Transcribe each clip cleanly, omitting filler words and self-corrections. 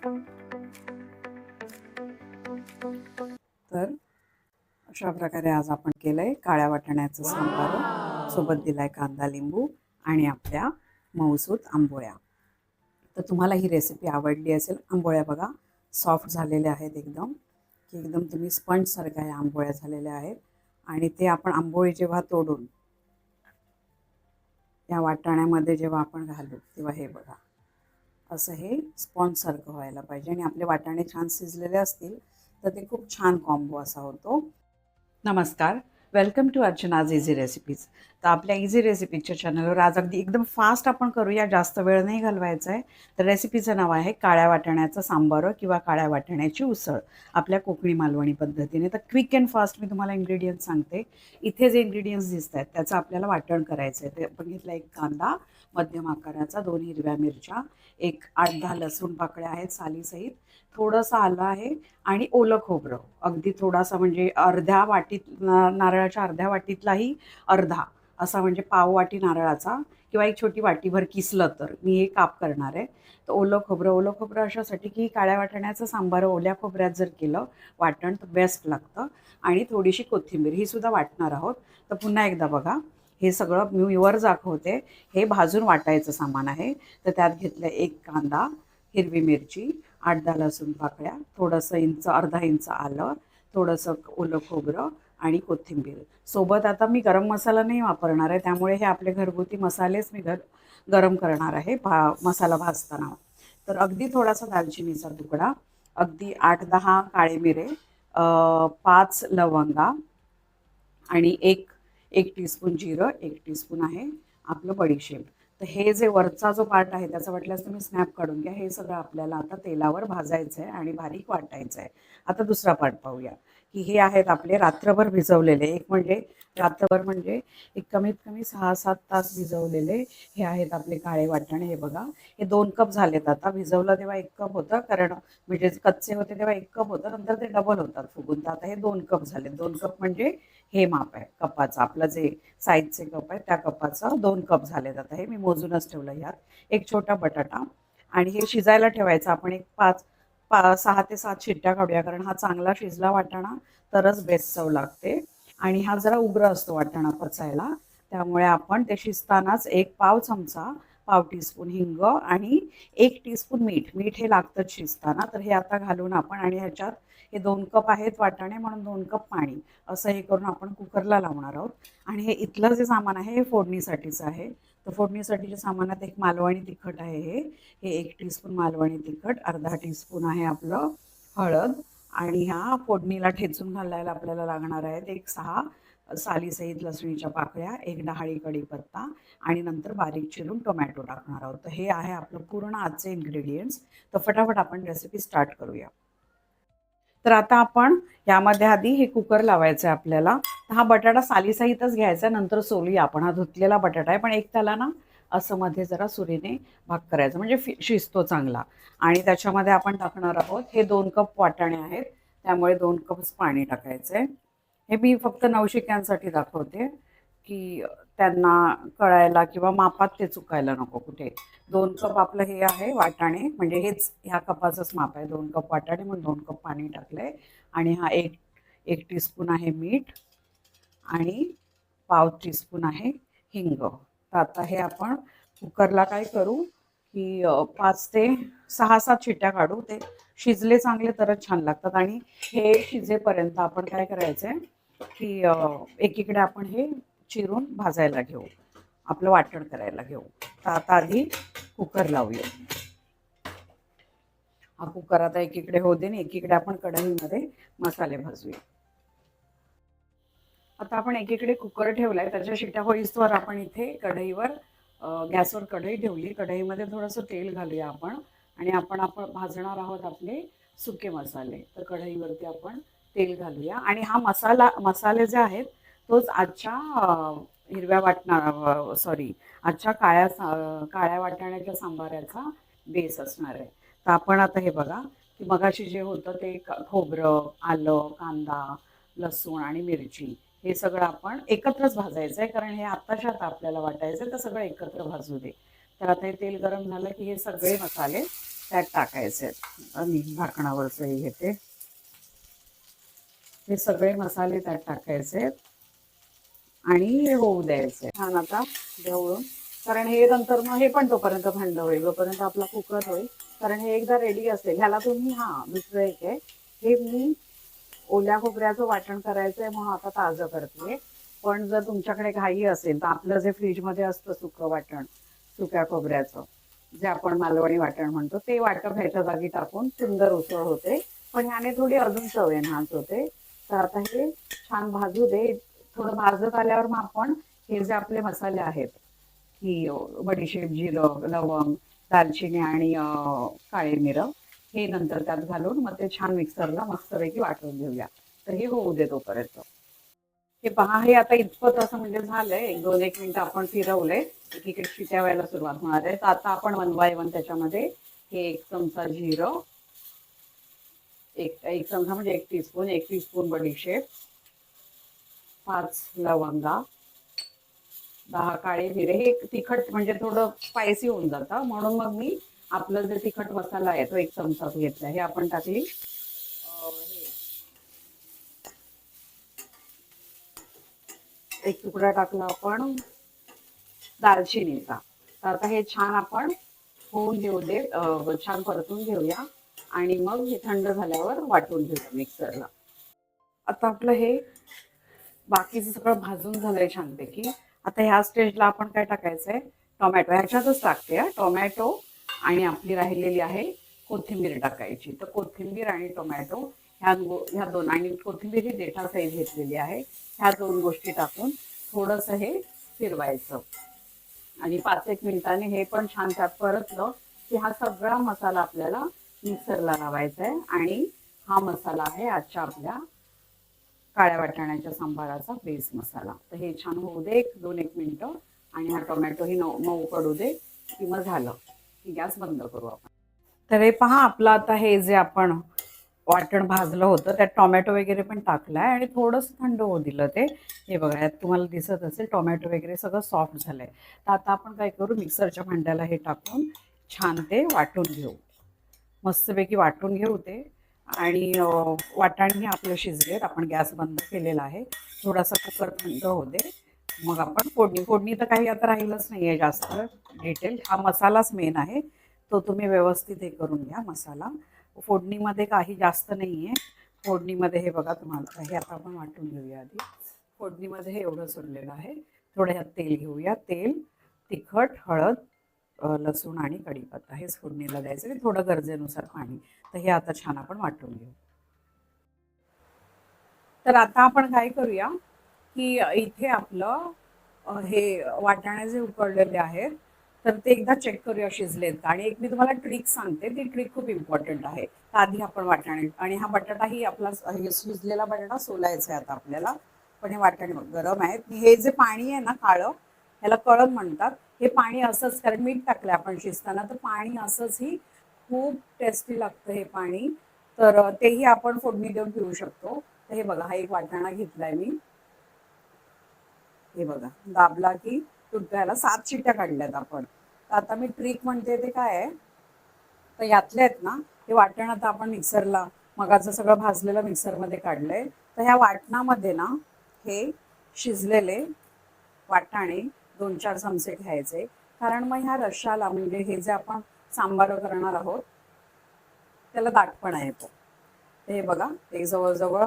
तर अशा प्रकारे आज आपण केलंय काळ्या वाटाण्याचं सांबार, सोबत दिलाय कांदा लिंबू आणि आपल्या मऊसूत आंबोळ्या. तर तुम्हाला ही रेसिपी आवडली असेल. आंबोळ्या बघा सॉफ्ट झालेल्या आहेत एकदम, की एकदम तुम्ही स्पंजसारख्या ह्या आंबोळ्या झालेल्या आहेत. आणि ते आपण आंबोळी जेव्हा तोडून या वाटाण्यामध्ये जेव्हा आपण घालू तेव्हा हे बघा असं हे स्पॉन्जसारखं व्हायला पाहिजे. आणि आपले वाटाणे छान शिजलेले असतील तर ते खूप छान कॉम्बो असा होतो. नमस्कार, वेलकम टू अर्चनाज इझी रेसिपीज. तर आपल्या इझी रेसिपीजच्या चॅनलवर आज अगदी एकदम फास्ट आपण करूया, जास्त वेळ नाही घालवायचा आहे. तर रेसिपीचं नाव आहे काळ्या वाटाण्याचं सांबार किंवा काळ्या वाटाण्याची उसळ आपल्या कोकणी मालवणी पद्धतीने. तर क्विक अँड फास्ट मी तुम्हाला इंग्रेडियंट्स सांगते. इथे जे इंग्रेडियंट्स दिसत आहेत त्याचं आपल्याला वाटण करायचं आहे. ते आपण घेतला एक कांदा मध्यम आकाराचा, 2 हिरव्या मिरच्या, एक 8-10 लसूण पाकळ्या आहेत सालीसहित, थोडंसं आलं आहे आणि ओलं खोबरं अगदी थोडासा, म्हणजे अर्ध्या वाटीत नारळाच्या अर्ध्या वाटीतलाही अर्धा असा, म्हणजे पाव वाटी नारळाचा किंवा एक छोटी वाटीभर किसलं तर मी हे काप करणार आहे. तर ओलं खोबरं अशासाठी की काळ्या वाटाण्याचं सांबार ओल्या खोबऱ्यात जर केलं वाटण तर बेस्ट लागतं. आणि थोडीशी कोथिंबीर ही सुद्धा वाटणार आहोत. तर पुन्हा एकदा बघा, हे सगळं मी वर दाखवते. हे भाजून वाटायचं सामान आहे. तर त्यात घेतलं एक कांदा, हिरवी मिरची, 8-10 लसूण पाकळ्या, थोडंसं अर्धा इंच आलं, थोडंसं ओलं खोबरं आणि कोथिंबीर सोबत. आता मी गरम मसाला नाही वापरणार आहे, त्यामुळे हे आपले घरगुती मसालेच मी गरम करणार आहे मसाला भाजताना. तर अगदी थोडासा दालचिनीचा तुकडा, अगदी 8-10 काळे मिरे, 5 लवंगा आणि एक टीस्पून जिरं, 1 टीस्पून आहे आपलं बडीशेप. तर हे जे वरचा जो पार्ट आहे त्याचा वाटल्यास तुम्ही स्नॅप काढून घ्या. हे सगळं आपल्याला आता तेलावर भाजायचं आहे आणि बारीक वाटायचं आहे. आता दुसरा पार्ट पाहूया, की हे आहेत आपले रात्रभर भिजवलेले. एक म्हणजे रात्रभर म्हणजे एक कमीत कमी 6-7 तास भिजवलेले हे आहेत आपले काळे वाटाणे. हे बघा, हे 2 कप झालेत. आता भिजवलं तेव्हा 1 कप होतं, कारण म्हणजे कच्चे होते तेव्हा 1 कप होतं, नंतर ते डबल होतात फुगून. तर आता हे 2 कप झाले. 2 कप म्हणजे हे माप आहे कपाचं, आपलं जे साईजचे कप आहे त्या कपाचं 2 कप झालेत. आता हे मी मोजूनच ठेवलं. यात एक छोटा बटाटा आणि हे शिजायला ठेवायचं आपण. एक 6 ते 7 शिट्ट्या काढूया, कारण हा चांगला शिजला वाटाणा तरच बेस्ट चव लागते. आणि हा जरा उग्र असतो वाटाणा पचायला, त्यामुळे आपण ते शिजतानाच एक पाव टीस्पून हिंग आणि 1 टीस्पून मीठ हे लागतंच शिजताना. तर हे आता घालून आपण, आणि ह्याच्यात हे 2 कप आहेत वाटाणे म्हणून 2 कप पाणी असं हे करून आपण कुकरला लावणार आहोत. आणि हे इथलं जे सामान आहे हे फोडणीसाठीचं आहे. तर फोडणीसाठीच्या सामानात एक मालवणी तिखट आहे. हे 1 टीस्पून मालवणी तिखट, अर्धा टीस्पून आहे आपलं हळद. आणि ह्या फोडणीला ठेचून घालायला आपल्याला लागणार आहेत एक 6 सालीसहित लसणीच्या पाकळ्या, एक डहाळी कढीपत्ता आणि नंतर बारीक चिरून टोमॅटो टाकणार आहोत. तर हे आहे आपलं पूर्ण आजचे इन्ग्रेडियंट्स. तर फटाफट आपण रेसिपी स्टार्ट करूया. तर आता आपण यामध्ये आधी हे कुकर लावायचं आहे आपल्याला. हा बटाटा सालीसहितच घ्यायचा, नंतर सोलूया आपण. हा धुतलेला बटाटा आहे, पण एक त्याला ना असं मध्ये जरा सुरीने भाग करायचा, म्हणजे शिजतो चांगला. आणि त्याच्यामध्ये आपण टाकणार आहोत हे 2 कप वाटाणे आहेत, त्यामुळे 2 कप पाणी टाकायचं आहे. हे मी फक्त नवशिक्यांसाठी दाखवते, की त्यांना कळायला किंवा मापात ते चुकायला नको कुठे. 2 कप आपलं हे आहे वाटाणे, म्हणजे हेच ह्या कपाचंच माप आहे. 2 कप वाटाणे म्हणून 2 कप पाणी टाकलंय. आणि हा एक टीस्पून आहे मीठ आणि पाव टीस्पून आहे हिंग. तर आता हे आपण कुकरला काय करू, की 5 ते 6-7 शिट्ट्या काढू. ते शिजले चांगले तरच छान लागतात. आणि हे शिजेपर्यंत आपण काय करायचंय, की एकीकडे आपण हे चिरून भाजायला घेऊ, आपलं वाटण करायला घेऊ. तर आता आधी कुकर लावूया. हा कुकर आता एकीकडे होऊ दे आणि एकीकडे आपण कढईमध्ये मसाले भाजूया. आता आपण एकीकडे कुकर ठेवलाय, त्याच्या शिट्ट्या होईस्तोवर आपण इथे कढईवर गॅसवर कढई ठेवली. कढईमध्ये थोडंसं तेल घालूया आपण. आणि आपण भाजणार आहोत आपले सुके मसाले. तर कढईवरती आपण तेल घालूया. आणि हा मसाले जे आहेत तोच आजच्या आजच्या काळ्या वाटाण्याच्या सांबाराचा बेस असणार आहे. तर आपण आता हे बघा, की मगाशी जे होतं ते खोबरं, आलं, कांदा, लसूण आणि मिरची हे सगळं आपण एकत्रच भाजायचं आहे, कारण हे आत्ताच्या आपल्याला वाटायचं तर सगळं एकत्र भाजू दे. तर आता हे तेल गरम झालं की हे सगळे मसाले त्यात टाकायचे आहेत. आणि झाकणावरचंही घेते. हे सगळे मसाले त्यात टाकायचे आहेत आणि हे होऊ द्यायचे छान आता ढवळून. कारण हे नंतर मग हे पण तोपर्यंत थंड होईल, जोपर्यंत आपला कुकर होईल. कारण हे एकदा रेडी असेल ह्याला तुम्ही दुसरं एक आहे, हे मी ओल्या खोबऱ्याचं वाटण करायचंय म्हणून आता ताजं करते. पण जर तुमच्याकडे घाई असेल तर आपलं जे फ्रीजमध्ये असतं सुकं वाटण, सुक्या खोबऱ्याचं जे आपण मालवणी वाटण म्हणतो, ते वाटण ह्याच्या जागी टाकून सुंदर उसळ होते. पण ह्याने थोडी अजून चव एनहान्स होते. तर आता हे छान भाजू दे. थोडं भाजत आल्यावर मग आपण हे जे आपले मसाले आहेत की बडीशेप, जिरं, लवंग, दालचिनी आणि काळे मिरं, हे नंतर त्यात घालून मग ते छान मिक्सरला मस्तपैकी वाटून घेऊया. तर हे होऊ दे तोपर्यंत. हे पहा, हे आता इतपत असं म्हणजे झालंय. 1-2 मिनिटं आपण फिरवलंय. एकीकडे शिट्या व्हायला सुरुवात होणार आहे. तर आता आपण 1 बाय 1 त्याच्यामध्ये हे 1 चमचा जिरं, एक चमचा म्हणजे 1 टीस्पून बडीशेप, 5 लवंगा, 10 काळे मिरे. हे तिखट म्हणजे थोडं स्पायसी होऊन जातं, म्हणून मग मी आपलं जे तिखट मसाला आहे तो 1 चमचा घेतला. हे आपण टाकली. एक तुकडा टाकला आपण दालचिनीचा. तर आता हे छान आपण होऊन घेऊ दे, छान परतून घेऊया आणि मग हे थंड झाल्यावर वाटून घेऊया मिक्सरला. आता आपलं हे बाकीचं सगळं भाजून झालंय छानपैकी. आता ह्या स्टेजला आपण काय टाकायचंय, टोमॅटो ह्याच्यातच टाकते. टोमॅटो आणि आपली राहिलेली आहे कोथिंबीर टाकायची. तर कोथिंबीर आणि टोमॅटो ह्या दोन, आणि कोथिंबीर ही देठा साईज घेतलेली आहे, ह्या 2 गोष्टी टाकून थोडंसं हे फिरवायचं. आणि 5-1 मिनिटांनी हे पण छान त्यात परतलं की हा सगळा मसाला आपल्याला मिक्सरला लावायचा आहे. आणि हा मसाला आहे आजच्या आपल्या काळ्या वाटाण्याच्या सांबाराचा बेस मसाला. तर हे छान होऊ दे 1-2 मिनिटं आणि हा टोमॅटो ही मऊ पडू दे की मग झालं की गॅस बंद करू आपण. तर हे पहा, आपलं आता हे जे आपण वाटण भाजलं होतं त्यात टोमॅटो वगैरे पण टाकलाय आणि थोडंसं थंड होऊ दिलं ते. हे बघा, यात तुम्हाला दिसत असेल टोमॅटो वगैरे सगळं सॉफ्ट झालंय. तर आता आपण काय करू, मिक्सरच्या भांड्याला हे टाकून छान ते वाटून घेऊ. मस्तपैकी वाटून घेऊ ते. आणि वाटाणे आपलं शिजलेत. आपण गॅस बंद केलेला आहे. थोडासा कुकर थंड होऊ दे, मग आपण फोडणी तर काही आता राहिलंच नाही आहे जास्त डिटेल. हा मसालाच मेन आहे, तो तुम्ही व्यवस्थित हे करून घ्या. मसाला फोडणीमध्ये काही जास्त नाही आहे. फोडणीमध्ये हे बघा तुम्हाला, हे आता आपण वाटून घेऊया आधी. फोडणीमध्ये हे एवढं सोडलेलं आहे. थोडं ह्यात तेल घेऊया. तेल, तिखट, हळद, लसूण आणि कढीपत्ता हेच फोडणीला द्यायचं. आणि थोडं गरजेनुसार पाणी. तर हे आता छान आपण वाटून घेऊ. तर आता आपण काय करूया की इथे आपलं हे वाटाणे जे उकडलेले आहेत तर ते एकदा चेक करूया शिजलेत का. आणि एक मी तुम्हाला ट्रिक सांगते, ती ट्रिक खूप इम्पॉर्टंट आहे. तर आधी आपण वाटाणे, आणि हा बटाटाही आपला शिजलेला बटाटा सोलायचा आहे आता आपल्याला. पण हे वाटाणे गरम आहेत. हे जे पाणी आहे ना काळं, ह्याला कळम म्हणतात. हे पाणी असंच, कारण मीठ टाकलं आपण शिजताना, तर पाणी असंच ही खूप टेस्टी लागतं हे पाणी. तर तेही आपण फोडणी देऊन पिऊ शकतो. तर हे बघा, हा एक वाटाणा घेतलाय मी. हे बघा, दाबला की तुटतो. ह्याला 7 शिट्ट्या काढल्यात आपण. तर आता मी ट्रिक म्हणते ते काय आहे, तर यातले आहेत ना हे वाटण आता आपण मिक्सरला, मगाचं सगळं भाजलेलं मिक्सरमध्ये काढलंय. तर ह्या वाटणामध्ये ना हे शिजलेले वाटाणे 2-4 चमचे घ्यायचे. कारण मग ह्या रश्शाला, म्हणजे हे जे आपण सांबार करणार आहोत त्याला दाटपणा येतो. हे बघा, ते जवळजवळ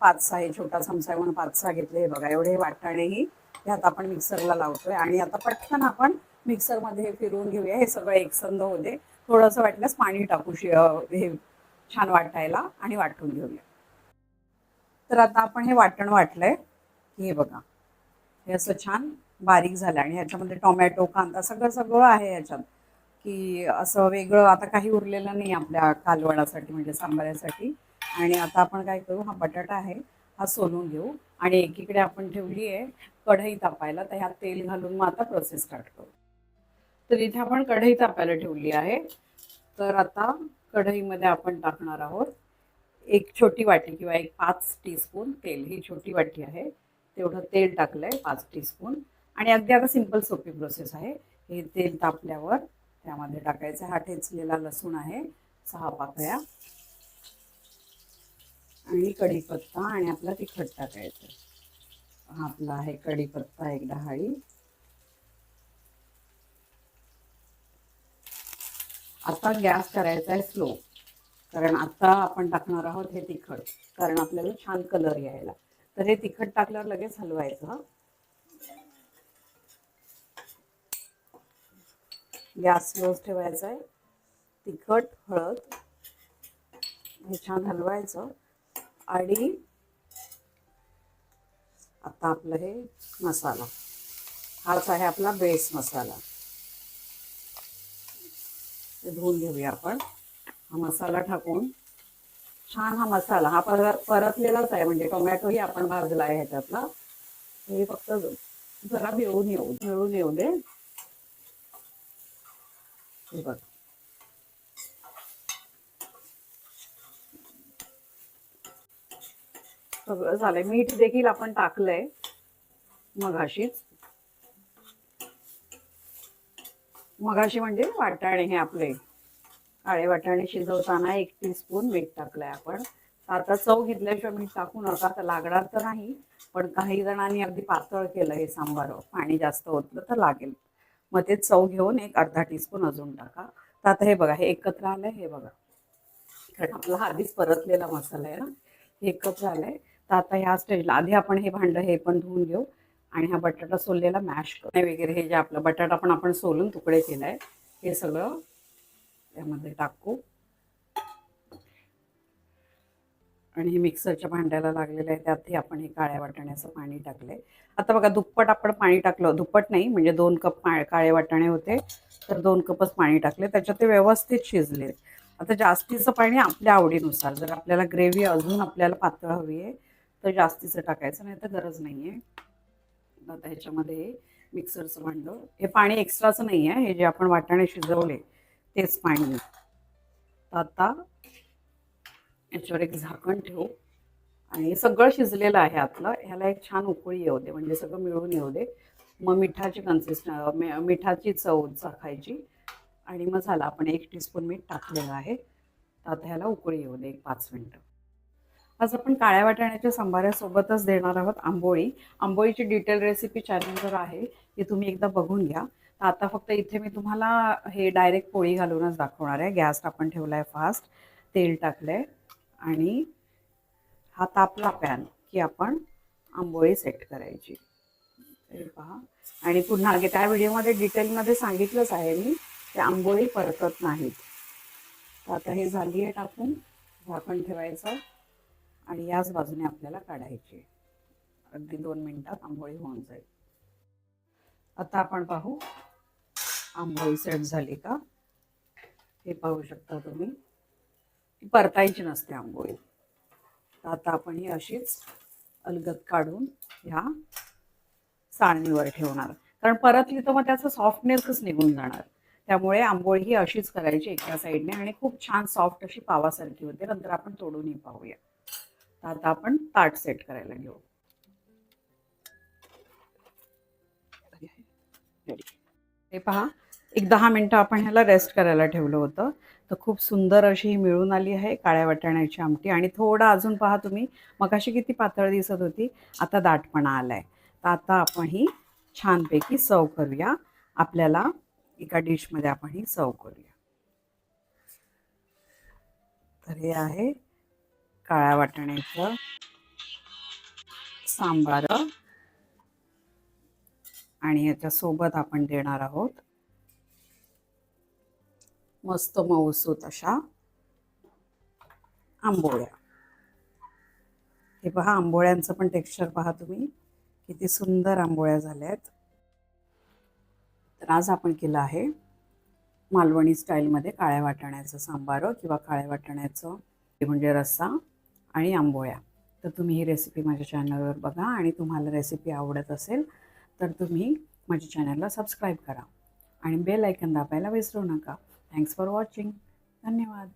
5-6, हे छोटा चमचा म्हणून 5-6 घेतले. हे बघा, एवढे वाटाणेही ह्यात आपण मिक्सरला लावतोय. आणि आता पटकन आपण मिक्सरमध्ये हे फिरवून घेऊया. हे सगळं एकसंध होते. थोडंसं वाटल्यास पाणी टाकू हे छान वाटायला, आणि वाटून घेऊया. तर आता आपण हे वाटण वाटलंय. हे बघा, हे असं छान बारीक झालं. आणि ह्याच्यामध्ये टोमॅटो, कांदा सगळं सगळं आहे ह्याच्यात, की असं वेगळं आता काही उरलेलं नाही आपल्या कालवणासाठी, म्हणजे सांबारासाठी. आणि आता आपण काय करू, हा बटाटा आहे हा सोलून घेऊ. आणि एकीकडे आपण ठेवली आहे कढई तापायला. तर ह्यात तेल घालून मग आता प्रोसेस स्टार्ट करू. तर इथे आपण कढई तापायला ठेवली आहे. तर आता कढईमध्ये आपण टाकणार आहोत एक छोटी वाटी किंवा 5 टीस्पून तेल. ही छोटी वाटी आहे तेवढं तेल टाकलंय, 5 टीस्पून. आणि अगदी आता सिंपल सोपी प्रोसेस आहे. हे तेल तापल्यावर त्यामध्ये टाकायचा हा ठेचलेला लसूण आहे 6 पाकळ्या आणि कढीपत्ता आणि आपला तिखट टाकायचं. हा आपला आहे कढीपत्ता 1 डहाळी. आता गॅस करायचा आहे स्लो, कारण आता आपण टाकणार आहोत हे तिखट, कारण आपल्याला छान कलर यायला. तर हे तिखट टाकल्यावर लगेच हलवायचं. गॅस स्लोच ठेवायचा आहे. तिखट, हळद हे छान हलवायचं. आणि आता आपलं हे मसाला, हाच आहे आपला बेस मसाला. ते धुवून घेऊया आपण. हा मसाला टाकून छान हा मसाला हा परतलेलाच आहे, म्हणजे टोमॅटोही आपण भाजला आहे ह्याच्यातला. हे फक्त जरा मिळून येऊ दे. हे बघ, सगळं झालंय. मीठ देखील आपण टाकलंय मगाशी म्हणजे वाटाणे हे आपले काळे वाटाणे शिजवताना 1 टीस्पून मीठ टाकलंय आपण. आता चव घेतल्याशिवाय मीठ टाकू नका, तर लागणार तर नाही, पण काही जणांनी अगदी पातळ केलं हे सांबार, पाणी जास्त ओतलं तर लागेल. मग ते चव घेऊन 1 अर्धा टीस्पून अजून टाका. तर आता हे बघा, हे एकत्र आलंय. हे बघा, आपला हा आधीच परतलेला मसाला आहे ना, हे एकत्र आलंय. तर आता ह्या स्टेजला आधी आपण हे भांडं हे पण धुवून घेऊ आणि हा बटाटा सोललेला मॅश करू वगैरे. हे जे आपलं बटाटा पण आपण सोलून तुकडे केलाय हे सगळं त्यामध्ये टाकू. आणि हे मिक्सरच्या भांड्याला लागलेलं आहे, त्यातही आपण हे काळ्या वाटाण्याचं पाणी टाकलंय. आता बघा, दुप्पट आपण पाणी टाकलं, दुप्पट नाही म्हणजे 2 कप काळे वाटाणे होते तर 2 कपच पाणी टाकले. त्याच्यात ते व्यवस्थित शिजले. आता जास्तीचं पाणी आपल्या आवडीनुसार, जर आपल्याला ग्रेव्ही अजून आपल्याला पातळ हवी आहे तर जास्तीचं टाकायचं, नाही तर गरज नाही आहे. आता ह्याच्यामध्ये मिक्सरचं भांडं, हे पाणी एक्स्ट्राचं नाही आहे, हे जे आपण वाटाणे शिजवले तेच पाणी. आता याच्यावर एक झाकण ठेवू आणि सगळं शिजलेलं आहे आतलं. ह्याला एक छान उकळी येऊ दे, म्हणजे सगळं मिळून येऊ दे. मग मिठाची चव चाखायची आणि मग झालं. आपण 1 टीस्पून मीठ टाकलेलं आहे. आता ह्याला उकळी येऊ दे 5 मिनिटं. आज आपण काळ्या वाटाण्याच्या सांबारासोबतच देणार आहोत आंबोळी. आंबोळीची डिटेल रेसिपी चॅनलवर आहे, ती तुम्ही एकदा बघून घ्या. तर आता फक्त इथे मी तुम्हाला हे डायरेक्ट पोळी घालूनच दाखवणार आहे. गॅस आपण ठेवला आहे फास्ट, तेल टाकलं आहे आणि हा तापला पॅन की आपण आंबोळी सेट करायची. हे पहा, आणि पुन्हा त्या व्हिडिओमध्ये डिटेलमध्ये सांगितलंच आहे मी, ते आंबोळी परतत नाहीत. आता हे झाली आहे टाकून, झाकण ठेवायचं आणि याच बाजूने आपल्याला काढायची. अगदी 2 मिनिटात आंबोळी होऊन जाईल. आता आपण पाहू आंबोळी सेट झाली का. हे पाहू शकता तुम्ही, परतायची नसते आंबोळी. आता आपण ही अशीच अलगद काढून ह्या चाळणीवर ठेवणार, कारण परतली तर मग त्याचा सॉफ्टनेसच निघून जाणार. त्यामुळे आंबोळी ही अशीच करायची एका साईडने आणि खूप छान सॉफ्ट अशी पावासारखी होते. नंतर आपण तोडूनही पाहूया. तर आता आपण ताट सेट करायला घेऊ. हे पहा, एक 10 मिनिटं आपण ह्याला रेस्ट करायला ठेवलं होतं. तर खूप सुंदर अशी ही मिळून आली आहे काळ्या वाटाण्याची आमटी. आणि थोडा अजून पहा तुम्ही, मगाशी किती पातळ दिसत होती, आता दाटपणा आलाय. तर आता आपण ही छानपैकी सर्व करूया. आपल्याला एका डिशमध्ये आपण ही सर्व करूया. तर हे आहे काळ्या वाटाण्याचं सांबार आणि याच्यासोबत आपण देणार आहोत मस्त मऊसूत अशा आंबोळ्या. हे पहा, आंबोळ्यांचं पण टेक्स्चर पहा तुम्ही, किती सुंदर आंबोळ्या झाल्यात. तर आज आपण केलं आहे मालवणी स्टाईलमध्ये काळ्या वाटाण्याचं सांबार किंवा काळ्या वाटाण्याचं म्हणजे रस्सा आणि आंबोळ्या. तर तुम्ही ही रेसिपी माझ्या चॅनलवर बघा आणि तुम्हाला रेसिपी आवडत असेल तर तुम्ही माझ्या चॅनलला सबस्क्राईब करा आणि बेल आयकन दाबायला विसरू नका. Thanks for watching. धन्यवाद.